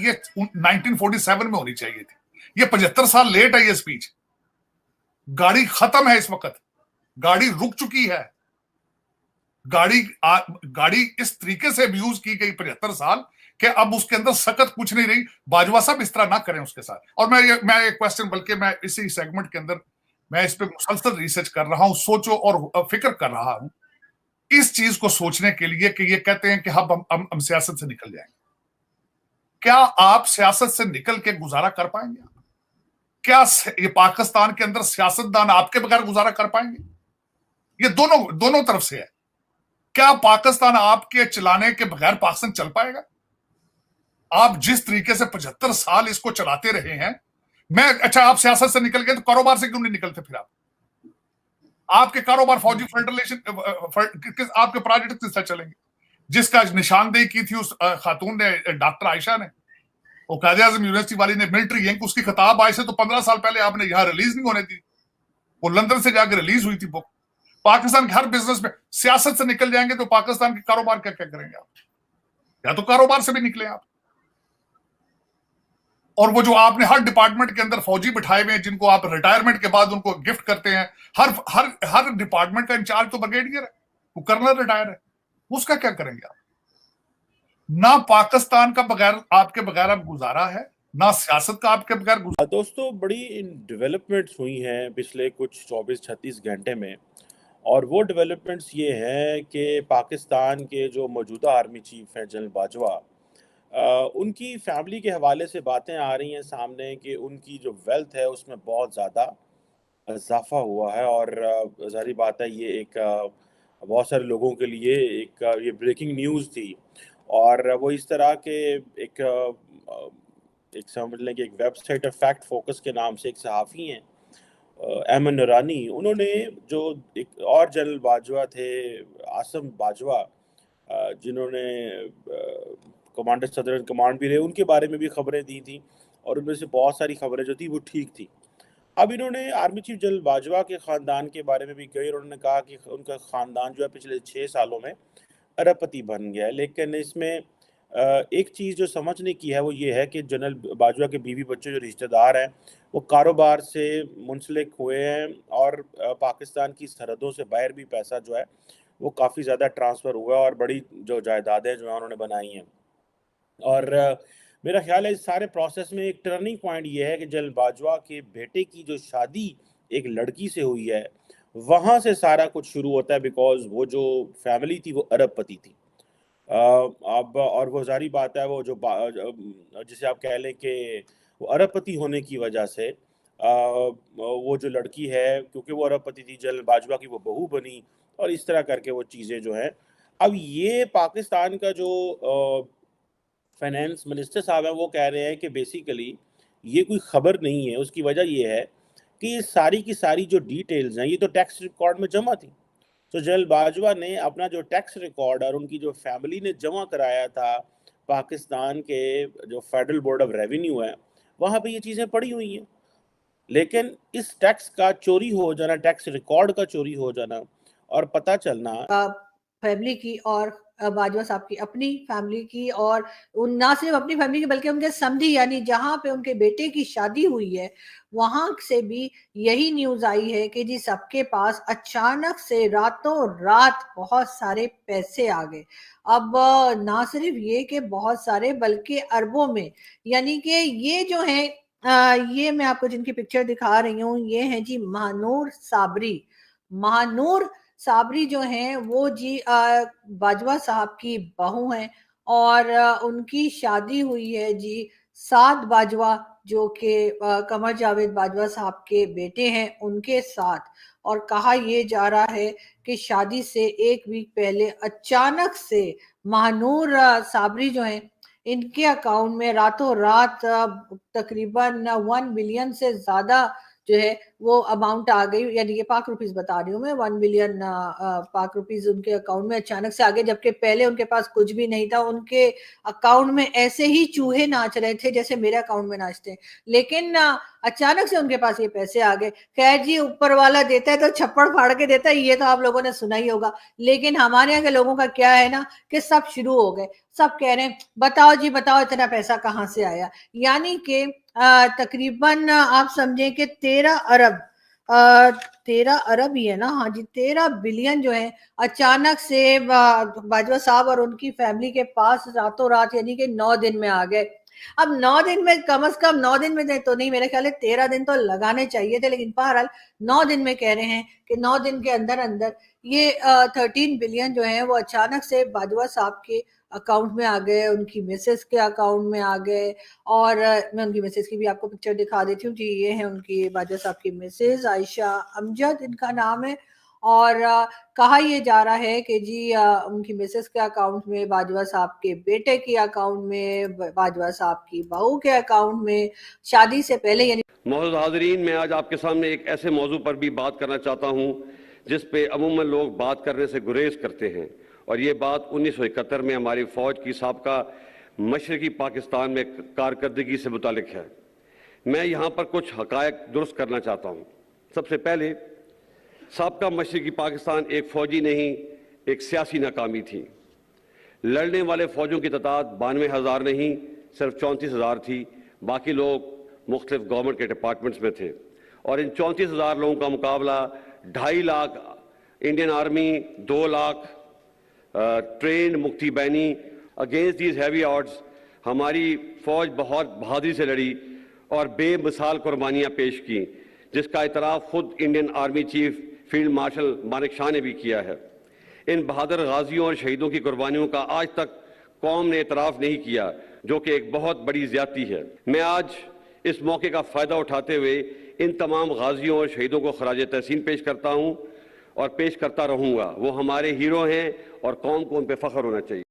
ये 1947 में होनी चाहिए थी। ये 75 साल लेट है ये स्पीच। गाड़ी खत्म है इस वक्त, गाड़ी रुक चुकी है। गाड़ी इस तरीके से अब्यूज की गई 75 साल कि अब उसके अंदर सकत कुछ नहीं रही। बाजवा साहब इस तरह ना करें उसके साथ। और मैं ये क्वेश्चन, बल्कि मैं इसी सेगमेंट के अंदर मैं इस पे मुसलसल रिसर्च कर रहा हूं, सोचो और फिक्र कर रहा हूं इस चीज को सोचने के लिए कि ये कहते हैं कि हम सियासत से निकल जाएंगे। क्या आप सियासत से निकल के गुजारा कर पाएंगे? क्या ये पाकिस्तान के अंदर सियासतदान आपके बगैर गुजारा कर पाएंगे? ये दोनों तरफ से है। क्या पाकिस्तान आपके चलाने के बगैर पाकिस्तान चल पाएगा? आप जिस तरीके से 75 साल इसको चलाते रहे हैं, अच्छा आप सियासत से निकल गए तो कारोबार से क्यों नहीं निकलते? फिर आपके कारोबार, फौजी फेडरेशन, आपके प्रोजेक्ट किस तरह चलेंगे? जिसका निशानदेही की थी उस खातून ने, डॉक्टर आयशा ने, वो कायदे आजम यूनिवर्सिटी वाली ने, मिलिट्री गैंग, उसकी खिताब आज से तो 15 साल पहले आपने यहां रिलीज नहीं होने दी। वो लंदन से जाकर रिलीज हुई थी बुक। पाकिस्तान के हर बिजनेस में सियासत से निकल जाएंगे तो पाकिस्तान के कारोबार क्या क्या करेंगे आप? या तो कारोबार से भी निकले आप। और वो जो आपने हर डिपार्टमेंट के अंदर फौजी बिठाए हुए हैं जिनको आप रिटायरमेंट के बाद उनको गिफ्ट करते हैं, हर डिपार्टमेंट का इंचार्ज तो ब्रिगेडियर है, वो कर्नल रिटायर है, उसका क्या करेंगे आप? ना पाकिस्तान का बगैर आपके बगैर अब गुजारा है, ना सियासत का आपके बगैर गुजारा। दोस्तों, बड़ी डेवलपमेंट्स हुई हैं पिछले कुछ 24-36 घंटे में, और वो डेवलपमेंट्स ये हैं कि पाकिस्तान के जो मौजूदा आर्मी चीफ हैं जनरल बाजवा, उनकी फैमिली के हवाले से बातें आ रही हैं सामने कि उनकी जो वेल्थ है उसमें बहुत ज़्यादा इजाफा हुआ है। और ज़ाहिर बात है ये एक बहुत सारे लोगों के लिए एक ये ब्रेकिंग न्यूज़ थी। और वो इस तरह के एक समझ लें कि एक वेबसाइट है फैक्ट फोकस के नाम से, एक सहाफ़ी हैं अहमद नूरानी, उन्होंने जो एक और जनरल बाजवा थे आसिम बाजवा, जिन्होंने कमांडर सदर कमांड भी रहे, उनके बारे में भी खबरें दी थी, और उनमें से बहुत सारी खबरें जो थी वो ठीक थी। अब इन्होंने आर्मी चीफ जनरल बाजवा के ख़ानदान के बारे में भी कही, और उन्होंने कहा कि उनका ख़ानदान जो है पिछले 6 सालों में अरबपति बन गया है। लेकिन इसमें एक चीज़ जो समझने की है वो ये है कि जनरल बाजवा के बीवी बच्चे जो रिश्तेदार हैं वो कारोबार से मुंसलिक हुए हैं, और पाकिस्तान की सरहदों से बाहर भी पैसा जो है वो काफ़ी ज़्यादा ट्रांसफ़र हुआ, और बड़ी जो जायदादें जो हैं उन्होंने बनाई हैं। और मेरा ख्याल है इस सारे प्रोसेस में एक टर्निंग पॉइंट ये है कि जनरल बाजवा के बेटे की जो शादी एक लड़की से हुई है, वहाँ से सारा कुछ शुरू होता है, बिकॉज वो जो फैमिली थी वो अरबपति थी। अब और वो ज़ाहिर बात है वो जो जिसे आप कह लें कि वो अरबपति होने की वजह से वो जो लड़की है, क्योंकि वो अरबपति थी, जनरल बाजवा की वो बहू बनी, और इस तरह करके वो चीज़ें जो हैं। अब ये पाकिस्तान का जो फाइनेंस मिनिस्टर साहब हैं वो कह रहे हैं कि बेसिकली ये कोई ख़बर नहीं है। उसकी वजह ये है कि ये सारी की सारी जो डिटेल्स हैं ये तो टैक्स रिकॉर्ड में जमा थी। तो जनरल बाजवा ने अपना जो टैक्स रिकॉर्ड और उनकी जो फैमिली ने जमा कराया था पाकिस्तान के जो फेडरल बोर्ड ऑफ रेवेन्यू है, वहाँ पे ये चीज़ें पड़ी हुई हैं। लेकिन इस टैक्स का चोरी हो जाना, टैक्स रिकॉर्ड का चोरी हो जाना, और पता चलना फैमिली की और बाजवा साहब की अपनी फैमिली की, और ना सिर्फ अपनी फैमिली की बल्कि उनके समधी यानी जहां पे उनके बेटे की शादी हुई है वहां से भी यही न्यूज आई है कि जी सबके पास अचानक से रातों रात बहुत सारे पैसे आ गए। अब ना सिर्फ ये कि बहुत सारे बल्कि अरबों में, यानी कि ये जो है ये मैं आपको जिनकी पिक्चर दिखा रही हूँ ये है जी महानूर साबरी। महानूर साबरी जो हैं वो जी बाजवा साहब की बहू हैं, और उनकी शादी हुई है जी साद बाजवा जो कि कमर जावेद बाजवा साहब के बेटे हैं उनके साथ। और कहा यह जा रहा है कि शादी से 1 वीक पहले अचानक से महानूर साबरी जो हैं इनके अकाउंट में रातों रात तकरीबन 1 बिलियन से ज्यादा जो है वो अमाउंट आ गई, यानी ये पाक रुपीस बता रही हूँ मैं, 1 बिलियन पाक रुपीस उनके अकाउंट में अचानक से आ गए, जबकि पहले उनके पास कुछ भी नहीं था। उनके अकाउंट में ऐसे ही चूहे नाच रहे थे जैसे मेरे अकाउंट में नाचते हैं, लेकिन अचानक से उनके पास ये पैसे आ गए। खैर जी, ऊपर वाला देता है तो छप्पड़ फाड़ के देता है, ये तो आप लोगों ने सुना ही होगा। लेकिन हमारे यहाँ के लोगों का क्या है ना कि सब शुरू हो गए, सब कह रहे हैं बताओ जी बताओ इतना पैसा कहाँ से आया। यानी कि तकरीबन आप समझें कि 13 अरब 13 अरब ही है ना, हाँ जी 13 बिलियन जो है अचानक से बाजवा साहब और उनकी फैमिली के पास रातों रात, यानी कि 9 दिन में आ गए। अब 9 दिन में, कम से कम 9 दिन में तो नहीं, मेरे ख्याल है 13 दिन तो लगाने चाहिए थे, लेकिन बहरहाल 9 दिन में कह रहे हैं कि 9 दिन के अंदर अंदर ये 13 बिलियन जो है वो अचानक से बाजवा साहब के अकाउंट में आ गए, उनकी मिसेस के अकाउंट में आ गए। और मैं उनकी मिसेस की भी आपको पिक्चर दिखा देती हूँ जी, ये है उनकी बाजवा साहब की मिसेस, आयशा अमजद इनका नाम है। और कहा यह जा रहा है कि जी उनकी मिसेस के अकाउंट में, बाजवा साहब के बेटे के अकाउंट में, बाजवा साहब की बहू के अकाउंट में, शादी से पहले यानी। मोअज़्ज़ज़ हाज़रीन, मैं आज आपके सामने एक ऐसे मौजू पर भी बात करना चाहता हूँ जिस पे अमूमन लोग बात करने से गुरेज करते हैं, और ये बात 1971 में हमारी फ़ौज की साबका मशरक़ी पाकिस्तान में कारकर्दगी से मुतालिक है। मैं यहाँ पर कुछ हक़ाइक़ दुरुस्त करना चाहता हूँ। सबसे पहले, साबका मशरक़ी पाकिस्तान एक फ़ौजी नहीं, एक सियासी नाकामी थी। लड़ने वाले फ़ौजों की तादाद 92,000 नहीं, सिर्फ 34,000 थी। बाकी लोग मुख्तलिफ गवर्नमेंट के डिपार्टमेंट्स में थे, और इन 34,000 लोगों का मुकाबला 2.5 lakh Indian army, 2 lakh trend मुक्ति बैनी। अगेंस्ट दीज हैवी ऑड्स हमारी फ़ौज बहुत बहादुरी से लड़ी और बेमिसाल कुर्बानियाँ पेश की, जिसका इतराफ़ खुद Indian army chief field marshal Manek Shah ने भी किया है। इन बहादुर गाजियों और शहीदों की कुर्बानियों का आज तक कौम ने इतराफ़ नहीं किया, जो कि एक बहुत बड़ी ज़्यादती है। मैं आज इस मौके का फ़ायदा उठाते हुए इन तमाम गाजियों और शहीदों को खराज तहसीन पेश करता हूँ और पेश करता रहूँगा। वो हमारे हीरो हैं और कौम को उन पर फ़ख्र होना चाहिए।